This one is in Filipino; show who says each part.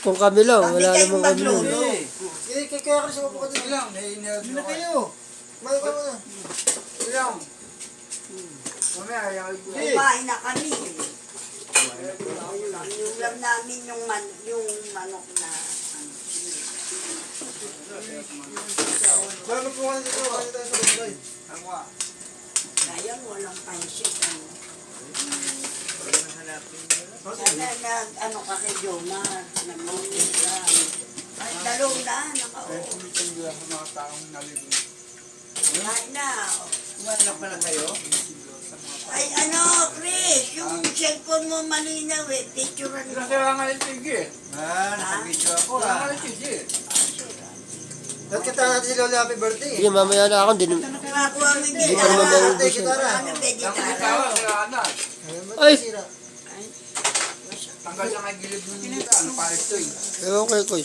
Speaker 1: Kung kami lang,
Speaker 2: Kami
Speaker 1: wala
Speaker 2: kayong
Speaker 1: namang kami nun.
Speaker 2: maglolo.
Speaker 3: Kaya ka rin siya mabuka din.
Speaker 4: Ilang, naiinerd
Speaker 3: Hindi na
Speaker 4: ako.
Speaker 3: kayo. Kumain ka muna.
Speaker 4: Ilang. Mamaya, ayaw ko.
Speaker 2: Kumain na kami. Yung ulam namin yung manok na
Speaker 3: Bago po ka dito, kain tayo sa bahay.
Speaker 4: Ako ah.
Speaker 2: sayang walang pansit.
Speaker 4: Hanapin mo.
Speaker 2: Sana ka kay Jomar, nag-uwi ka. Ay, dalawang daan,
Speaker 4: Kaya tumitindi ako mga taong nalibig.
Speaker 2: Kain na.
Speaker 4: Wala pala kayo?
Speaker 2: Ay, Chris, yung cellphone mo malinaw eh. Picturean mo.
Speaker 4: Kasi wala nga yung tigil.
Speaker 3: Nag-video ako
Speaker 4: Wala nga yung tigil.
Speaker 3: Ba't kita natin si Lola happy birthday?
Speaker 1: Sige, mamaya na ako. Hindi
Speaker 2: Nakakuha mo yung
Speaker 1: Hindi pa naman
Speaker 2: gitara.
Speaker 1: maubos yun.
Speaker 3: Gitara.
Speaker 2: Ano ba
Speaker 4: Ang
Speaker 2: gitara?
Speaker 4: itawa, kailangan na.
Speaker 1: Ay!
Speaker 3: Sira.
Speaker 2: Ay,
Speaker 4: Tanggal na nga gilid ng gitara. Ano pa ito eh.
Speaker 1: Ewan kay Koy.